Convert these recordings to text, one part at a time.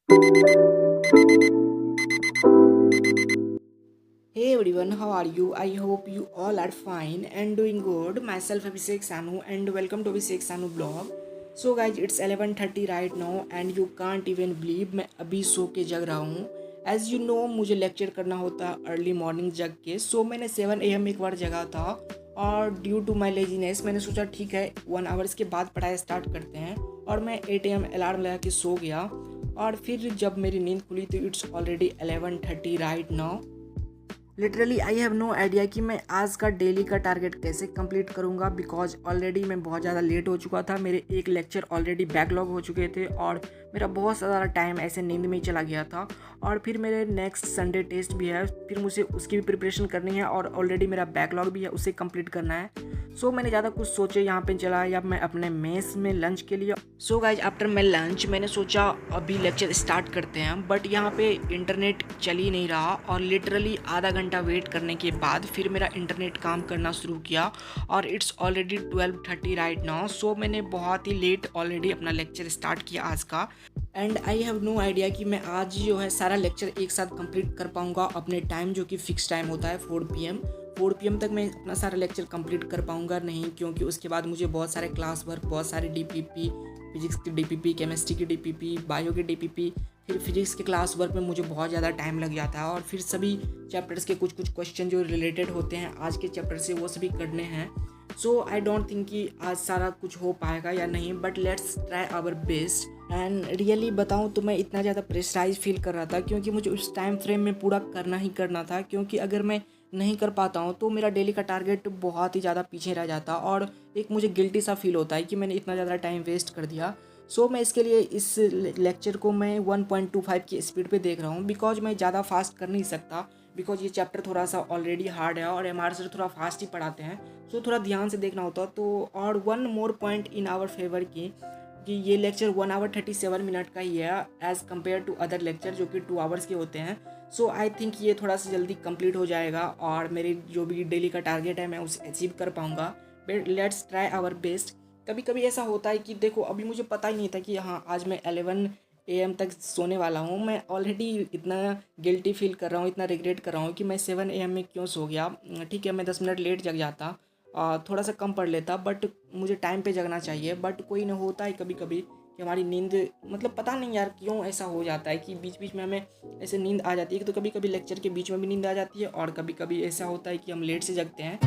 Hey everyone, how are you? I hope you all are fine and doing good. Myself Abhishek Sanu and welcome to Abhishek Sanu blog. So guys, it's 11:30 right now and you can't even believe मैं अभी सो के जग रहा हूँ. As you know, मुझे lecture करना होता early morning जग के. सो मैंने 7 AM एक बार जगा था और ड्यू टू माई लेजीनेस मैंने सोचा ठीक है 1 आवर्स के बाद पढ़ाई स्टार्ट करते हैं और मैं 8 AM अलार्म लगा के सो गया. और फिर जब मेरी नींद खुली तो it's already 11:30 right now. Literally I have no idea कि मैं आज का डेली का टारगेट कैसे कंप्लीट करूंगा बिकॉज ऑलरेडी मैं बहुत ज़्यादा लेट हो चुका था. मेरे एक लेक्चर ऑलरेडी बैकलॉग हो चुके थे और मेरा बहुत ज़्यादा टाइम ऐसे नींद में ही चला गया था. और फिर मेरे नेक्स्ट संडे टेस्ट भी है, फिर मुझे उसकी भी प्रिपरेशन करनी है और ऑलरेडी मेरा बैकलॉग भी है, उसे कंप्लीट करना है. सो मैंने ज़्यादा कुछ सोचे यहाँ पे चला या मैं अपने मेस में लंच के लिए. So guys after my lunch मैंने सोचा अभी लेक्चर स्टार्ट करते हैं, बट यहाँ पे इंटरनेट चल ही नहीं रहा और लिटरली आधा घंटा वेट करने के बाद फिर मेरा इंटरनेट काम करना शुरू किया और it's already 12:30 right now. So मैंने बहुत ही लेट ऑलरेडी अपना लेक्चर स्टार्ट किया आज का. And I have no idea कि मैं आज जो है सारा लेक्चर एक साथ कंप्लीट कर पाऊँगा अपने टाइम जो कि फिक्स टाइम होता है 4 PM तक मैं अपना सारा लेक्चर कंप्लीट कर पाऊँगा नहीं, क्योंकि उसके बाद मुझे बहुत सारे क्लास वर्क, बहुत सारे DPP, फिजिक्स की DPP, केमिस्ट्री की DPP, बायो की DPP, फिर फिजिक्स के क्लास वर्क में मुझे बहुत ज़्यादा टाइम लग जाता है और फिर सभी चैप्टर्स के कुछ कुछ क्वेश्चन जो रिलेटेड होते हैं आज के चैप्टर से वो सभी करने हैं. सो आई डोंट थिंक कि आज सारा कुछ हो पाएगा या नहीं, but let's try our best. And really बताऊँ तो मैं इतना ज़्यादा प्रेशराइज फील कर रहा था क्योंकि मुझे उस टाइम फ्रेम में पूरा करना ही करना था, क्योंकि अगर मैं नहीं कर पाता हूँ तो मेरा डेली का टारगेट बहुत ही ज़्यादा पीछे रह जाता और एक मुझे गिल्टी सा फील होता है कि मैंने इतना ज़्यादा टाइम वेस्ट कर दिया. सो मैं इसके लिए इस लेक्चर को मैं 1.25 की स्पीड पे देख रहा हूँ बिकॉज मैं ज़्यादा फास्ट कर नहीं सकता, बिकॉज ये चैप्टर थोड़ा सा ऑलरेडी हार्ड है और MR सर थोड़ा फास्ट ही पढ़ाते हैं. सो थोड़ा ध्यान से देखना होता. तो और one more point in our favour कि ये लेक्चर 1 hour 37 minute का ही है as compared to other lecture जो कि 2 hours के होते हैं. सो आई थिंक ये थोड़ा सा जल्दी कंप्लीट हो जाएगा और मेरी जो भी डेली का टारगेट है मैं उसे अचीव कर पाऊँगा. But let's try our best. कभी कभी ऐसा होता है कि देखो अभी मुझे पता ही नहीं था कि हाँ आज मैं 11 AM तक सोने वाला हूँ. मैं ऑलरेडी इतना गिल्टी फील कर रहा हूँ, इतना रिग्रेट कर रहा हूँ कि मैं 7 AM में क्यों सो गया. ठीक है मैं 10 मिनट लेट जग जाता, थोड़ा सा कम पढ़ लेता, बट मुझे टाइम पे जगना चाहिए. बट कोई ना होता है कभी कभी कि हमारी नींद मतलब पता नहीं यार क्यों ऐसा हो जाता है कि बीच बीच में हमें ऐसे नींद आ जाती है. तो कभी कभी लेक्चर के बीच में भी नींद आ जाती है और कभी कभी ऐसा होता है कि हम लेट से जगते हैं.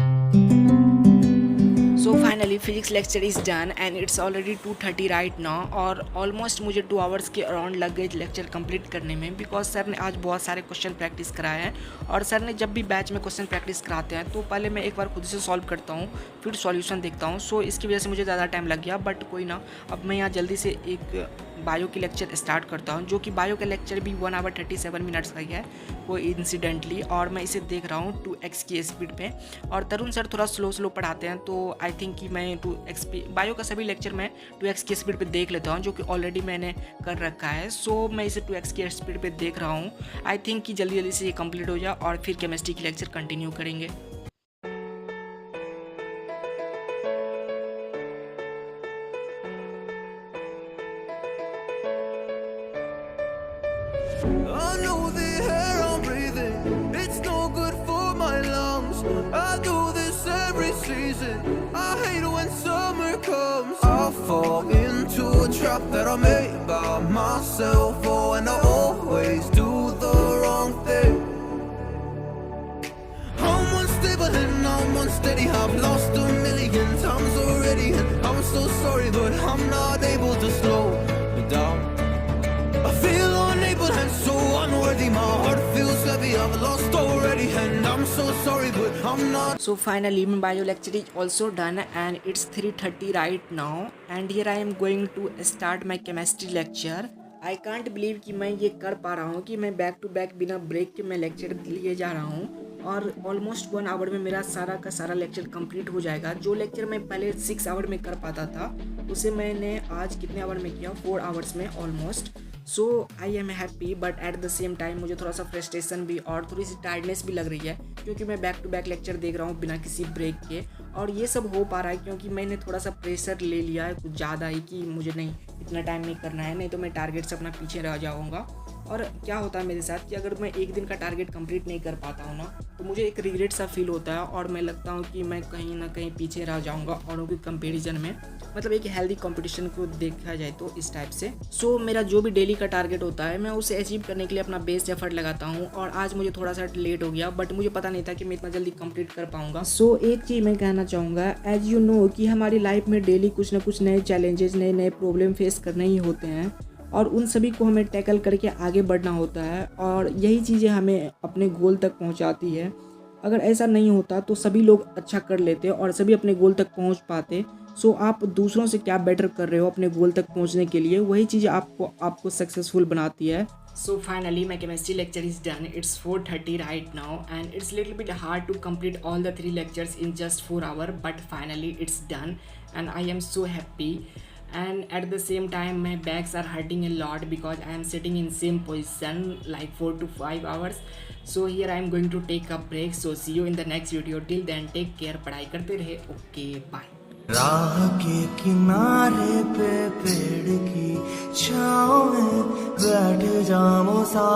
So finally physics lecture is done and it's already 2:30 right now और ऑलमोस्ट मुझे 2 hours के अराउंड लग गए लेक्चर कंप्लीट करने में बिकॉज सर ने आज बहुत सारे क्वेश्चन प्रैक्टिस कराए हैं. और सर ने जब भी बैच में क्वेश्चन प्रैक्टिस कराते हैं तो पहले मैं एक बार खुद से सॉल्व करता हूँ फिर सॉल्यूशन देखता हूँ. सो इसकी वजह से मुझे ज़्यादा टाइम लग गया, बट कोई ना. अब मैं यहाँ जल्दी से एक बायो की लेक्चर स्टार्ट करता हूँ जो कि बायो का लेक्चर भी 1 hour 37 minutes का ही है वो इंसिडेंटली, और मैं इसे देख रहा हूँ 2x की स्पीड पे. और तरुण सर थोड़ा स्लो पढ़ाते हैं तो आई थिंक कि मैं 2x बायो का सभी लेक्चर मैं 2x की स्पीड पे देख लेता हूँ जो कि ऑलरेडी मैंने कर रखा है. सो मैं इसे 2x की स्पीड पे देख रहा हूँ. आई थिंक कि जल्दी जल्दी से ये कंप्लीट हो जाए और फिर केमिस्ट्री की लेक्चर कंटिन्यू करेंगे. I know the air I'm breathing, it's no good for my lungs. I do this every season, I hate when summer comes. I fall into a trap that I made by myself. Oh, and I always do the wrong thing. I'm unstable and I'm unsteady, I've lost a million times already. And I'm so sorry but I'm not able to slow down. I feel unable and so unworthy, my heart feels heavy, I've lost already. And I'm so sorry but I'm not. So finally my bio lecture is also done and it's 3:30 right now and here I am going to start my chemistry lecture. I can't believe कि मैं ये कर पा रहा हूँ कि मैं back to back बिना ब्रेक के मैं लेक्चर लिए जा रहा हूँ और ऑलमोस्ट 1 hour में मेरा सारा का सारा लेक्चर कंप्लीट हो जाएगा. जो लेक्चर मैं पहले 6 hour में कर पाता था उसे मैंने आज कितने आवर में किया, 4 hours में almost. So I am happy, but at the same time मुझे थोड़ा सा फ्रस्ट्रेशन भी और थोड़ी सी टायर्डनेस भी लग रही है, क्योंकि मैं बैक टू बैक लेक्चर देख रहा हूँ बिना किसी ब्रेक के। और ये सब हो पा रहा है क्योंकि मैंने थोड़ा सा प्रेशर ले लिया है कुछ ज़्यादा ही, कि मुझे नहीं इतना टाइम नहीं करना है, नहीं तो मैं टारगेट से अपना पीछे रह जाऊँगा। और क्या होता है मेरे साथ कि अगर मैं एक दिन का टारगेट कंप्लीट नहीं कर पाता हूँ ना, तो मुझे एक रिग्रेट सा फील होता है और मैं लगता हूँ कि मैं कहीं ना कहीं पीछे रह जाऊँगा औरों के कंपैरिजन में। मतलब एक हेल्दी कंपटीशन को देखा जाए तो इस टाइप से। सो मेरा जो भी डेली का टारगेट होता है मैं उसे अचीव करने के लिए अपना बेस्ट एफर्ट लगाता हूँ, और आज मुझे थोड़ा सा लेट हो गया, बट मुझे पता नहीं था कि मैं इतना जल्दी कंप्लीट कर पाऊंगा। सो एक चीज़ मैं कहना चाहूँगा, एज यू नो कि हमारी लाइफ में डेली कुछ ना कुछ नए चैलेंजेस, नए नए प्रॉब्लम फेस करने ही होते हैं, और उन सभी को हमें टैकल करके आगे बढ़ना होता है, और यही चीज़ें हमें अपने गोल तक पहुंचाती है। अगर ऐसा नहीं होता तो सभी लोग अच्छा कर लेते और सभी अपने गोल तक पहुंच पाते। सो आप दूसरों से क्या बेटर कर रहे हो अपने गोल तक पहुंचने के लिए, वही चीज़ आपको सक्सेसफुल बनाती है। So finally my chemistry lecture is done. It's 4:30 right now and it's little bit hard to complete all the 3 lectures in just 4 hours, but finally it's done and I am so happy. And at the same time my backs are hurting a lot because I am sitting in same position like 4 to 5 hours. So here I am going to take a break. So see you in the next video. Till then take care. पढ़ाई करते रहे. Okay, bye. राह के किनारे पे पेड़ की छाँव में बैठ जाऊं सा